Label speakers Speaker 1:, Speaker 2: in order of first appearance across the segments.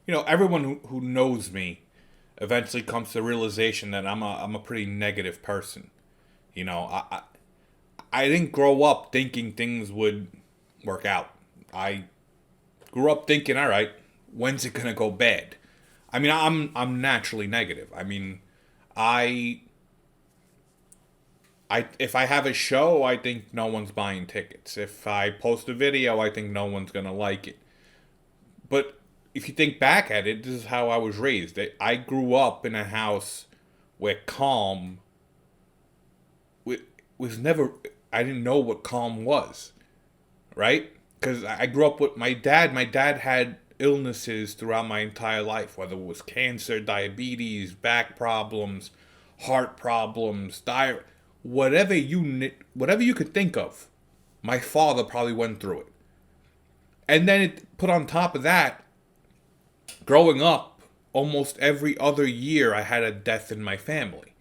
Speaker 1: everyone who knows me eventually comes to the realization that I'm a pretty negative person. I didn't grow up thinking things would work out. I grew up thinking, all right, when's it gonna go bad? I mean, I'm naturally negative. I mean, I I if I have a show, I think no one's buying tickets. If I post a video, I think no one's gonna like it. But if you think back at it, this is how I was raised. I grew up in a house where calm was never. I didn't know what calm was, right? Because I grew up with my dad. My dad had illnesses throughout my entire life, whether it was cancer, diabetes, back problems, heart problems, whatever you could think of. My father probably went through it. And then it put on top of that, growing up, almost every other year I had a death in my family.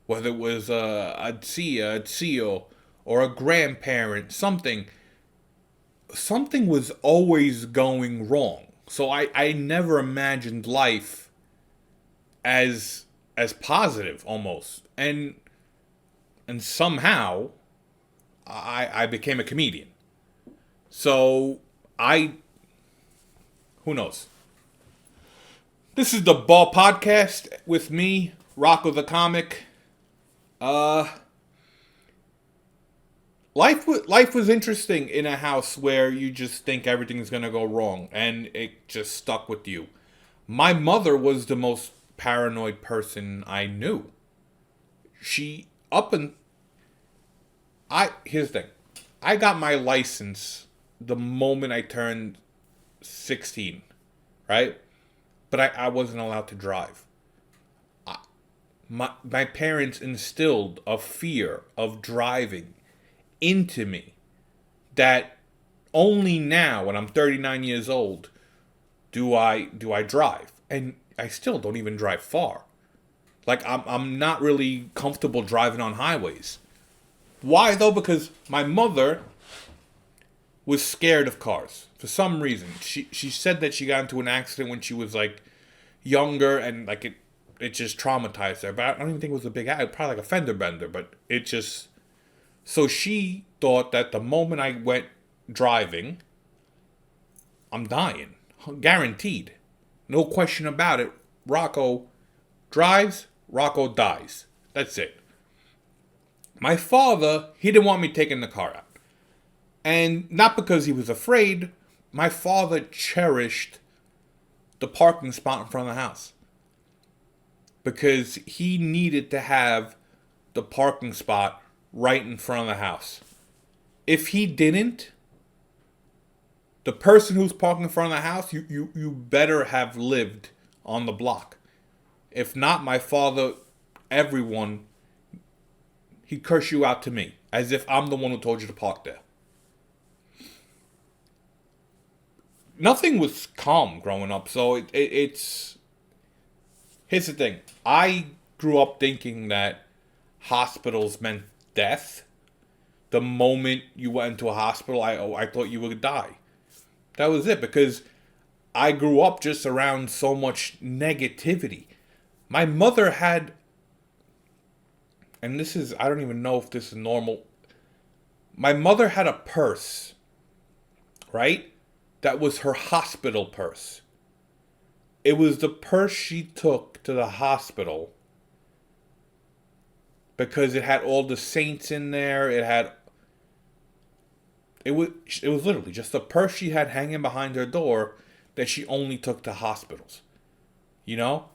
Speaker 1: Whether it was a tia, a tio, or a grandparent, something was always going wrong. So I never imagined life as positive almost. And somehow I became a comedian. So I who knows? This is the Ball Podcast with me, Rocco the Comic. Uh, life was interesting in a house where you just think everything's gonna go wrong, and it just stuck with you. My mother was the most paranoid person I knew. She up and I Here's the thing. I got my license the moment I turned 16, right? But I wasn't allowed to drive. My parents instilled a fear of driving into me that only now, when I'm 39 years old, do I drive, and I still don't even drive far. Like I'm not really comfortable driving on highways. Why though? Because my mother was scared of cars for some reason. She said that she got into an accident when she was like younger, and like it just traumatized her. But I don't even think it was a big accident, probably like a fender bender. But it just so she thought that the moment I went driving, I'm dying, guaranteed, no question about it. Rocco drives, Rocco dies. That's it. My father, he didn't want me taking the car out. And not because he was afraid, my father cherished the parking spot in front of the house. Because he needed to have the parking spot right in front of the house. If he didn't, the person who's parking in front of the house, you better have lived on the block. If not, my father, everyone, he'd curse you out to me. As if I'm the one who told you to park there. Nothing was calm growing up, so it's... Here's the thing. I grew up thinking that hospitals meant death. The moment you went into a hospital, I thought you would die. That was it, because I grew up just around so much negativity. My mother had, and this is, I don't even know if this is normal. My mother had a purse, right? That was her hospital purse. It was the purse she took to the hospital because it had all the saints in there. It was literally just a purse she had hanging behind her door that she only took to hospitals. You know?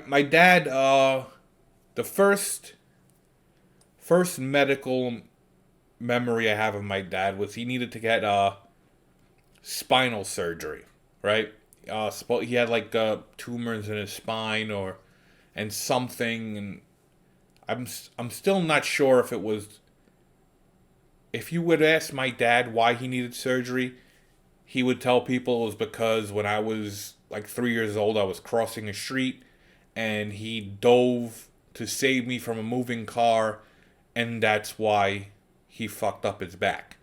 Speaker 1: My dad, the first medical memory I have of my dad was he needed to get spinal surgery, right? He had like tumors in his spine and something, and I'm still not sure if it was. If you would ask my dad why he needed surgery, he would tell people it was because when I was like 3 years old, I was crossing a street, and he dove to save me from a moving car, and that's why he fucked up his back.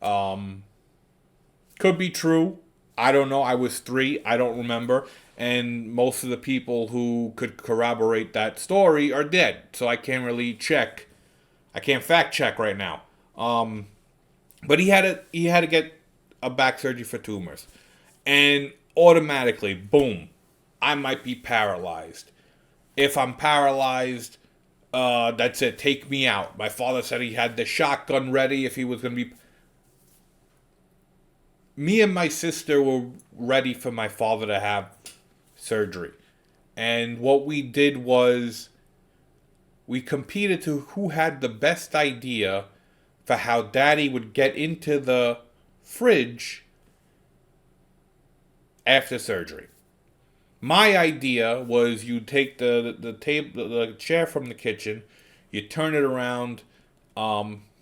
Speaker 1: Could be true. I don't know. I was 3. I don't remember. And most of the people who could corroborate that story are dead. So I can't really check. I can't fact check right now. But he had to get a back surgery for tumors, and automatically, boom, I might be paralyzed. If I'm paralyzed, that's it. Take me out. My father said he had the shotgun ready if he was going to be. Me and my sister were ready for my father to have surgery. And what we did was we competed to who had the best idea for how daddy would get into the fridge after surgery. My idea was you take the table, the chair from the kitchen, you turn it around,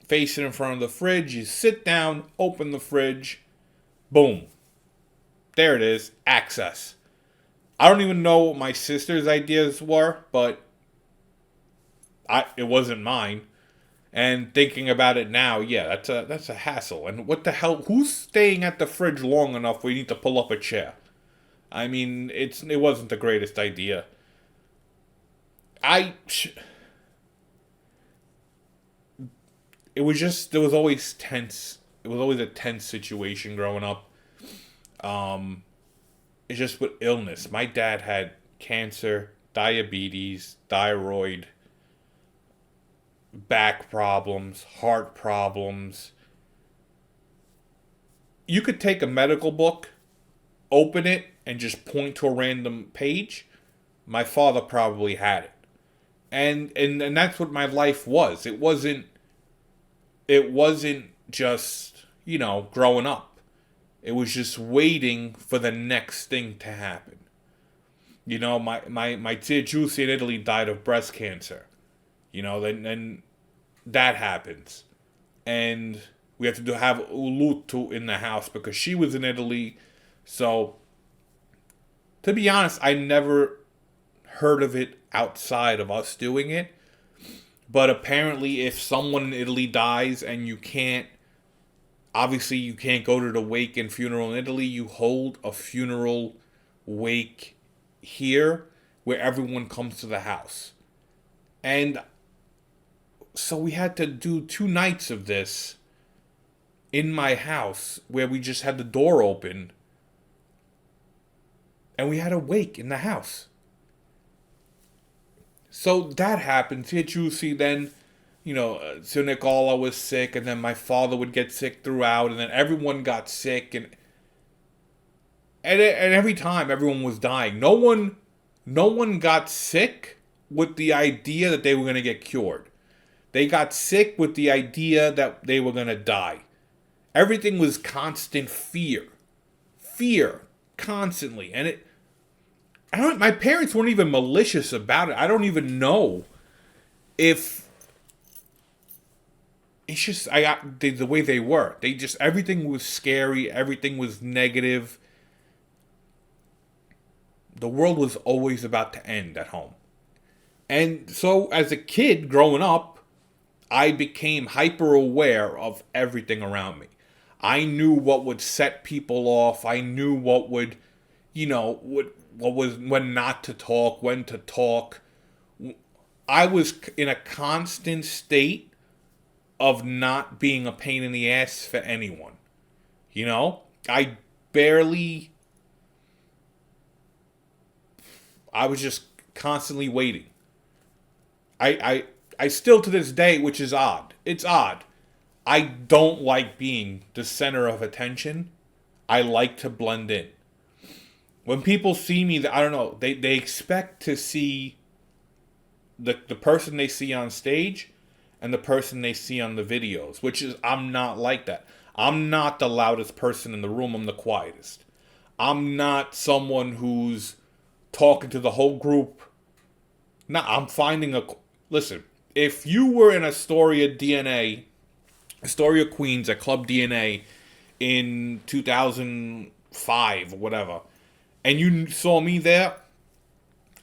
Speaker 1: face it in front of the fridge, you sit down, open the fridge, boom. There it is, access. I don't even know what my sister's ideas were, but it wasn't mine. And thinking about it now, yeah, that's a hassle. And what the hell? Who's staying at the fridge long enough where you need to pull up a chair? I mean, it wasn't the greatest idea. It was just, there was always tense. It was always a tense situation growing up. It's just with illness. My dad had cancer, diabetes, thyroid, back problems, heart problems. You could take a medical book, open it, and just point to a random page. My father probably had it. And that's what my life was. It wasn't just, growing up. It was just waiting for the next thing to happen. My tia Giussi in Italy died of breast cancer. Then that happens. And we have to have Ulutu in the house because she was in Italy. So, to be honest, I never heard of it outside of us doing it. But apparently, if someone in Italy dies and you can't go to the wake and funeral in Italy, you hold a funeral wake here where everyone comes to the house. And so we had to do 2 nights of this in my house where we just had the door open and we had a wake in the house. So that happened. Tia Giussi then, so Nicola was sick, and then my father would get sick throughout, and then everyone got sick, and every time everyone was dying. No one got sick with the idea that they were going to get cured. They got sick with the idea that they were going to die. Everything was constant fear. Fear. Constantly. And my parents weren't even malicious about it. I don't even know if it's just the way they were. Everything was scary. Everything was negative. The world was always about to end at home. And so as a kid growing up, I became hyper aware of everything around me. I knew what would set people off. I knew what would, what was when not to talk, when to talk. I was in a constant state of not being a pain in the ass for anyone. I was just constantly waiting. I still to this day, which is odd. It's odd. I don't like being the center of attention. I like to blend in. When people see me, I don't know, they expect to see the person they see on stage and the person they see on the videos, which is, I'm not like that. I'm not the loudest person in the room. I'm the quietest. I'm not someone who's talking to the whole group. No, I'm finding listen, if you were in Astoria Queens at Club DNA in 2005 or whatever, and you saw me there,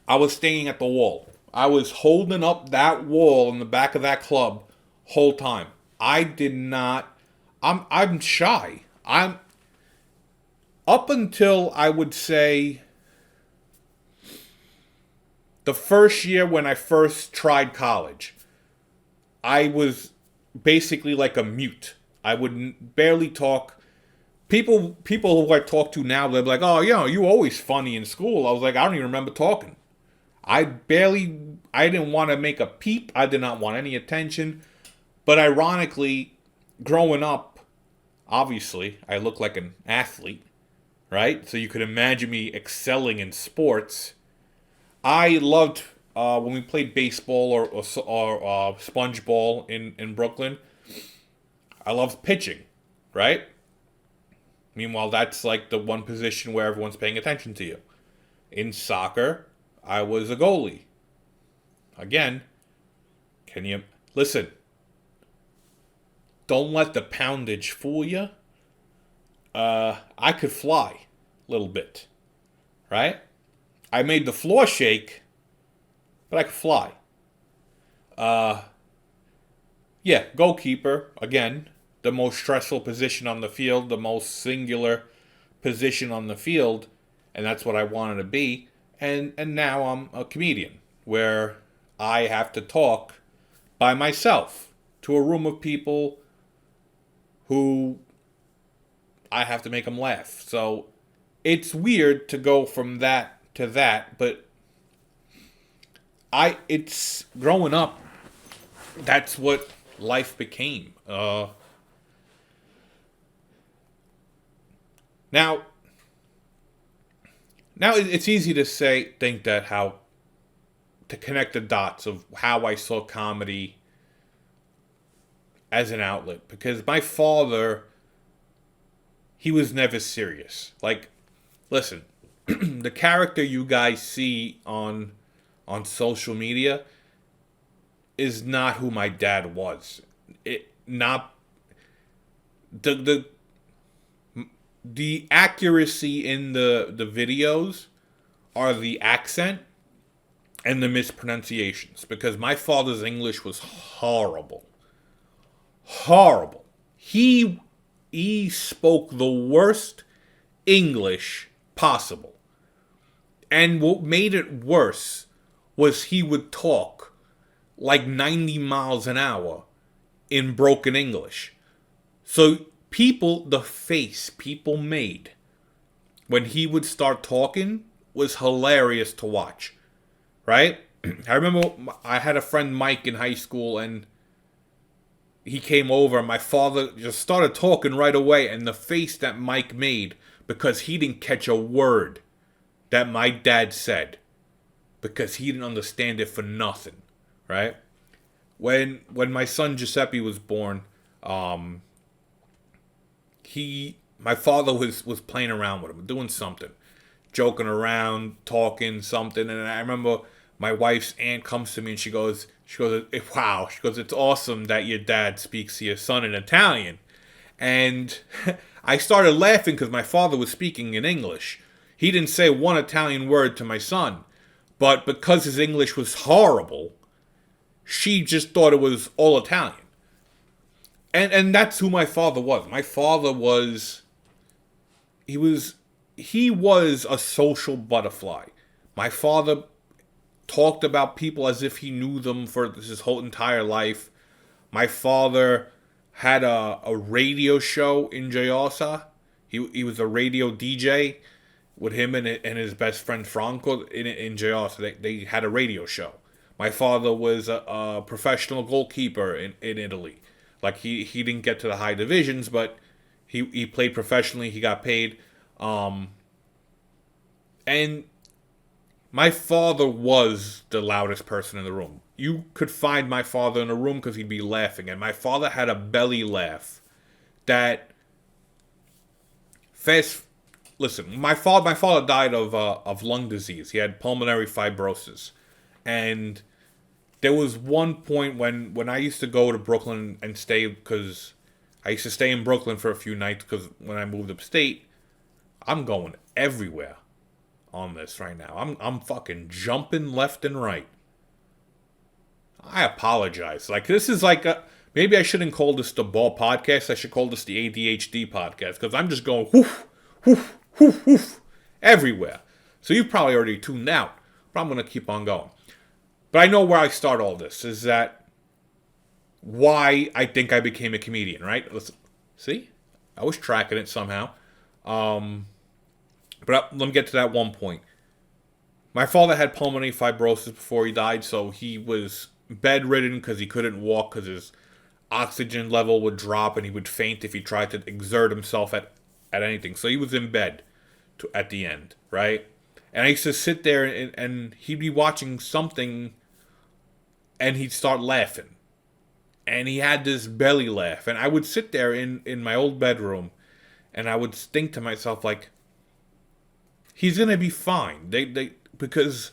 Speaker 1: I was staying at the wall. I was holding up that wall in the back of that club whole time. I did not. I'm shy. Up until, I would say, the first year when I first tried college, I was basically like a mute. I would barely talk. People who I talk to now, they're like, "Oh, you always funny in school." I was like, "I don't even remember talking." I didn't want to make a peep. I did not want any attention. But ironically, growing up, obviously, I look like an athlete, right? So you could imagine me excelling in sports. I loved when we played baseball or sponge ball in Brooklyn. I loved pitching, right? Meanwhile, that's like the one position where everyone's paying attention to you. In soccer, I was a goalie. Again, can you listen? Don't let the poundage fool you. I could fly a little bit, right? I made the floor shake, but I could fly. Yeah, goalkeeper, again, the most stressful position on the field, the most singular position on the field, and that's what I wanted to be. And now I'm a comedian, where I have to talk by myself to a room of people who I have to make them laugh. So it's weird to go from that to that, but it's growing up, that's what life became. Now, it's easy to think that how to connect the dots of how I saw comedy as an outlet, because my father, he was never serious. Like, listen, the character you guys see on social media is not who my dad was. It not the accuracy in the videos are the accent and the mispronunciations, because my father's English was horrible. Horrible. He spoke the worst English possible. And what made it worse was he would talk like 90 miles an hour in broken English. So the face people made when he would start talking was hilarious to watch, right? I remember I had a friend, Mike, in high school, and he came over, and my father just started talking right away, and the face that Mike made, because he didn't catch a word that my dad said, because he didn't understand it for nothing, right? When my son Giuseppe was born, my father was playing around with him, doing something, joking around, talking something, and I remember my wife's aunt comes to me and she goes, wow, it's awesome that your dad speaks to your son in Italian. And I started laughing because my father was speaking in English. He didn't say one Italian word to my son, but because his English was horrible, she just thought it was all Italian. And that's who my father was. My father he was a social butterfly. My father talked about people as if he knew them for his whole entire life. My father had a radio show in Giosa. He was a radio DJ with him and his best friend Franco in Giosa. They had a radio show. My father was a professional goalkeeper in Italy. Like, he didn't get to the high divisions, but he played professionally. He got paid. And my father was the loudest person in the room. You could find my father in a room because he'd be laughing. And my father had a belly laugh that listen, my father died of lung disease. He had pulmonary fibrosis. And there was one point when I used to go to Brooklyn and stay, because I used to stay in Brooklyn for a few nights, because when I moved upstate, I'm going everywhere on this right now. I'm fucking jumping left and right. I apologize. Like, this is like maybe I shouldn't call this the ball podcast. I should call this the ADHD podcast, because I'm just going whoof, whoof, whoof, whoof, everywhere. So you've probably already tuned out, but I'm going to keep on going. But I know where I start all this, is that why I think I became a comedian, right? Let's see. I was tracking it somehow. But let me get to that one point. My father had pulmonary fibrosis before he died, so he was bedridden because he couldn't walk because his oxygen level would drop and he would faint if he tried to exert himself at anything. So he was in bed at the end, right? And I used to sit there and he'd be watching something and he'd start laughing. And he had this belly laugh. And I would sit there in my old bedroom and I would think to myself, like, he's going to be fine. Because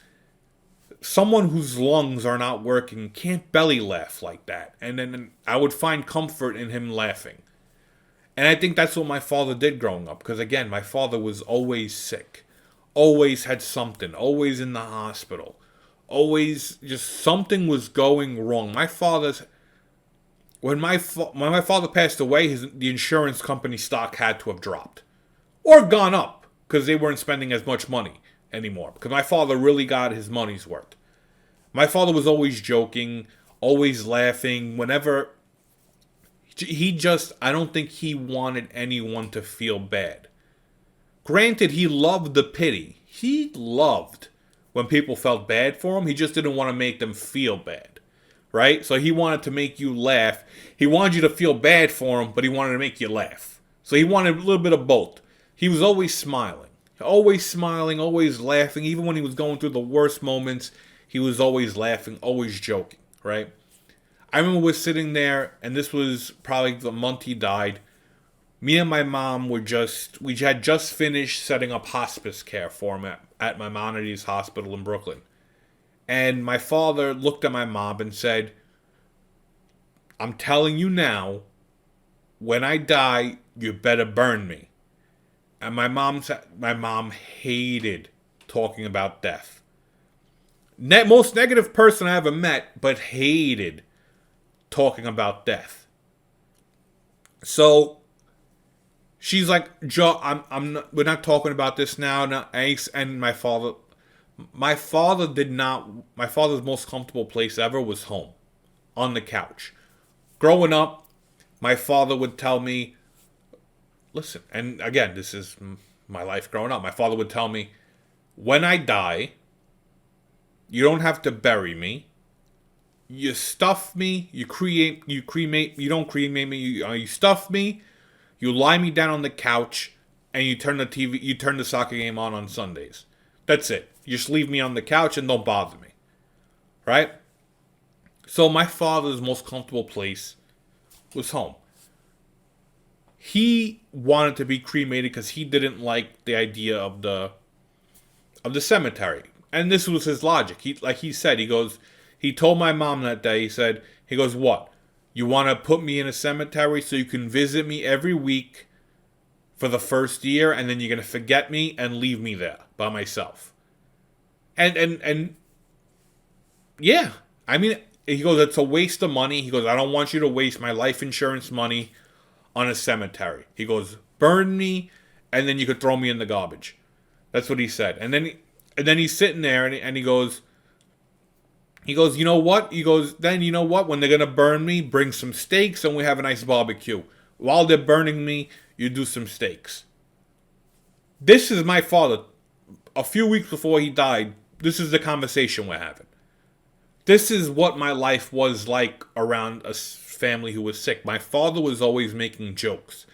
Speaker 1: someone whose lungs are not working can't belly laugh like that. And then I would find comfort in him laughing. And I think that's what my father did growing up. Because again, my father was always sick. Always had something. Always in the hospital. Always just something was going wrong. When my father passed away, the insurance company stock had to have dropped. Or gone up. Because they weren't spending as much money anymore. Because my father really got his money's worth. My father was always joking, always laughing. Whenever I don't think he wanted anyone to feel bad. Granted, he loved the pity. He loved when people felt bad for him. He just didn't want to make them feel bad. Right? So he wanted to make you laugh. He wanted you to feel bad for him, but he wanted to make you laugh. So he wanted a little bit of both. He was always smiling. Always smiling, always laughing. Even when he was going through the worst moments, he was always laughing, always joking, right? I remember we're sitting there, and this was probably the month he died. Me and my mom we had just finished setting up hospice care for him at Maimonides Hospital in Brooklyn. And my father looked at my mom and said, I'm telling you now, when I die, you better burn me. And my mom hated talking about death. Most negative person I ever met, but hated talking about death. So she's like, Joe, we're not talking about this now. And my father's most comfortable place ever was home, on the couch. Growing up, my father would tell me, listen, and again, this is my life growing up. My father would tell me, when I die, you don't have to bury me. You stuff me, you cremate, you don't cremate me, you stuff me, you lie me down on the couch, and you turn the soccer game on Sundays. That's it. You just leave me on the couch and don't bother me. Right? So my father's most comfortable place was home. He wanted to be cremated because he didn't like the idea of the cemetery. And this was his logic. He told my mom that day, he goes, what? You want to put me in a cemetery so you can visit me every week for the first year, and then you're going to forget me and leave me there by myself. And yeah, I mean, he goes, it's a waste of money. He goes, I don't want you to waste my life insurance money on a cemetery. He goes, burn me, and then you could throw me in the garbage. That's what he said. And then he's sitting there, and he goes, you know what? He goes, then you know what? When they're going to burn me, bring some steaks, and we have a nice barbecue. While they're burning me, you do some steaks. This is my father. A few weeks before he died, this is the conversation we're having. This is what my life was like around a family who was sick. My father was always making jokes,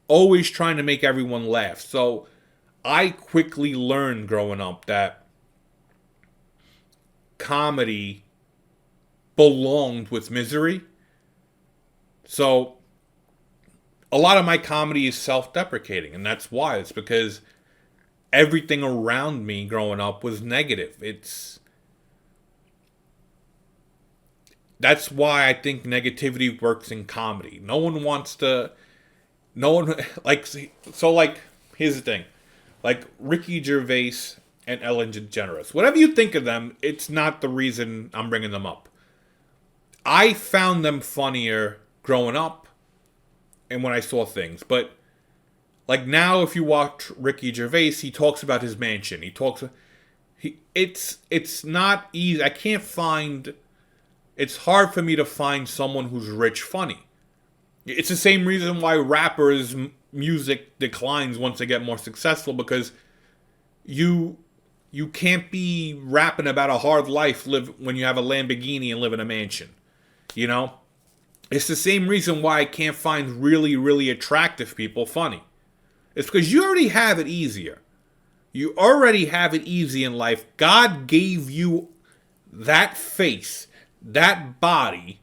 Speaker 1: always trying to make everyone laugh. So I quickly learned growing up that comedy belonged with misery. So a lot of my comedy is self-deprecating, and that's why. It's because everything around me growing up was negative. That's why I think negativity works in comedy. Here's the thing. Like Ricky Gervais and Ellen DeGeneres. Whatever you think of them, it's not the reason I'm bringing them up. I found them funnier growing up and when I saw things. But Like now, if you watch Ricky Gervais, he talks about his mansion. It's not easy. I can't find. It's hard for me to find someone who's rich funny. It's the same reason why rappers' music declines once they get more successful, because you you can't be rapping about a hard life live when you have a Lamborghini and live in a mansion. You know? It's the same reason why I can't find really, really attractive people funny. It's because you already have it easier. You already have it easy in life. God gave you that face, that body.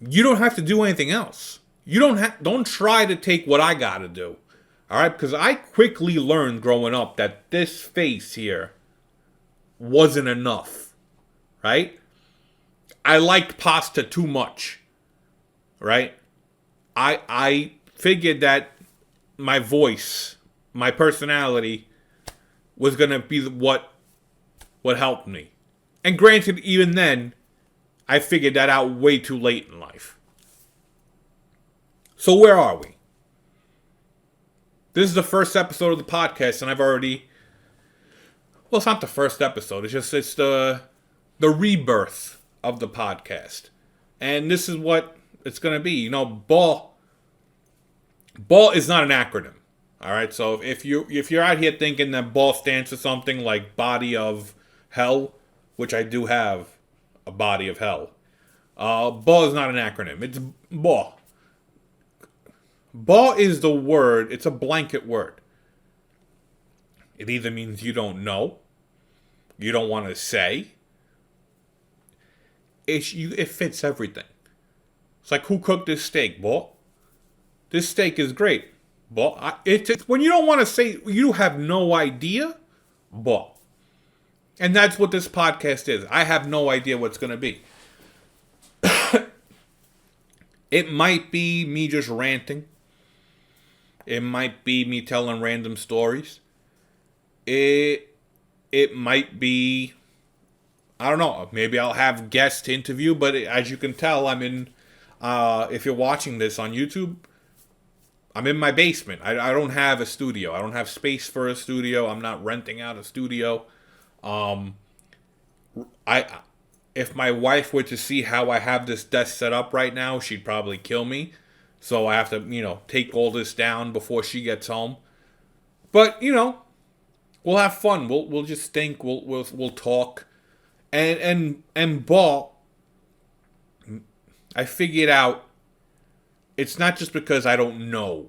Speaker 1: You don't have to do anything else. You don't try to take what I got to do. All right? Because I quickly learned growing up that this face here wasn't enough. Right? I liked pasta too much. Right? I figured that my voice, my personality was going to be what helped me. And granted, even then, I figured that out way too late in life. So where are we? This is the first episode of the podcast, and I've already... Well, it's not the first episode. It's the rebirth of the podcast. And this is what it's going to be. You know, BALL is not an acronym. All right, so if you're out here thinking that BALL stands for something like Body of Hell, which I do have a body of hell, BALL is not an acronym. It's BALL. BALL is the word. It's a blanket word. It either means you don't know, you don't want to say. It fits everything. It's like, who cooked this steak, BALL? This steak is great. BALL. It's when you don't want to say, you have no idea, BALL. And that's what this podcast is. I have no idea what's going to be. It might be me just ranting. It might be me telling random stories. It might be, I don't know, maybe I'll have guests to interview, but as you can tell, I'm in, if you're watching this on YouTube, I'm in my basement. I don't have a studio. I don't have space for a studio. I'm not renting out a studio. If my wife were to see how I have this desk set up right now, she'd probably kill me. So I have to, take all this down before she gets home. But, we'll have fun. We'll just think. We'll talk. And BALL, I figured out, it's not just because I don't know.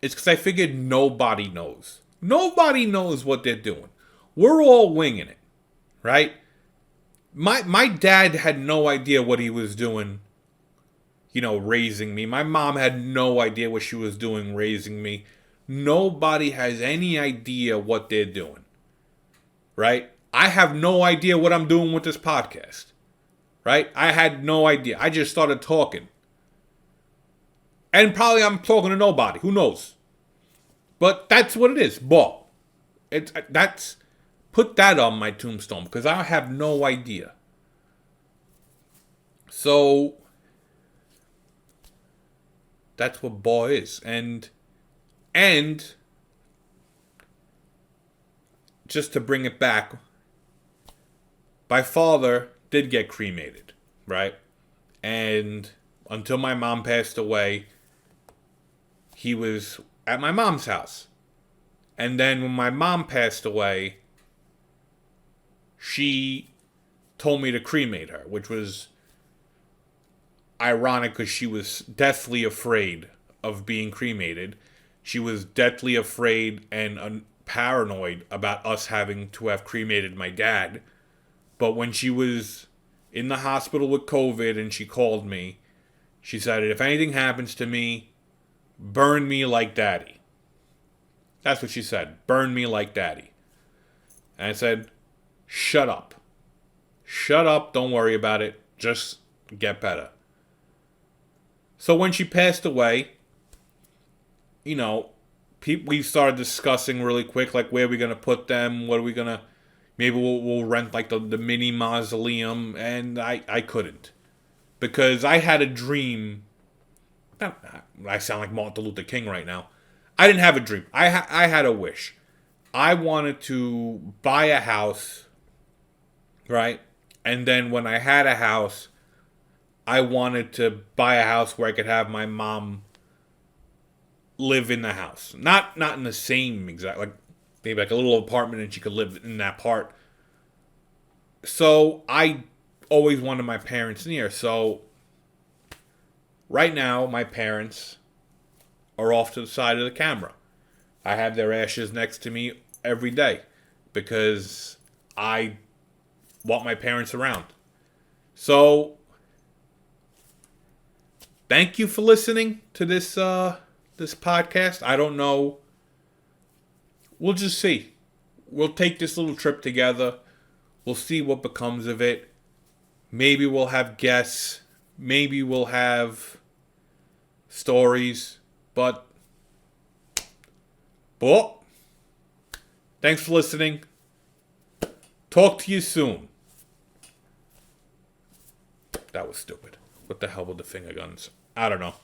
Speaker 1: It's because I figured nobody knows. Nobody knows what they're doing. We're all winging it, right? My dad had no idea what he was doing, raising me. My mom had no idea what she was doing raising me. Nobody has any idea what they're doing, right? I have no idea what I'm doing with this podcast, right? I had no idea. I just started talking. And probably I'm talking to nobody. Who knows? But that's what it is. BALL. Put that on my tombstone, because I have no idea. So that's what BALL is. And just to bring it back, my father did get cremated, right? And until my mom passed away, he was at my mom's house. And then when my mom passed away, she told me to cremate her, which was ironic because she was deathly afraid of being cremated. She was deathly afraid and paranoid about us having to have cremated my dad. But when she was in the hospital with COVID and she called me, she said, if anything happens to me, burn me like daddy. That's what she said. Burn me like daddy. And I said, shut up. Shut up. Don't worry about it. Just get better. So when she passed away, we started discussing really quick, like, where are we going to put them? What are we going to... Maybe we'll rent, like, the mini mausoleum. And I couldn't. Because I had a dream I sound like Martin Luther King right now. I didn't have a dream. I had a wish. I wanted to buy a house, right? And then when I had a house, I wanted to buy a house where I could have my mom live in the house. Not in the same exact, like maybe like a little apartment and she could live in that part. So I always wanted my parents near. So right now, my parents are off to the side of the camera. I have their ashes next to me every day because I want my parents around. So thank you for listening to this this podcast. I don't know. We'll just see. We'll take this little trip together. We'll see what becomes of it. Maybe we'll have guests. Maybe we'll have stories. But thanks for listening. Talk to you soon. That was stupid. What the hell with the finger guns? I don't know.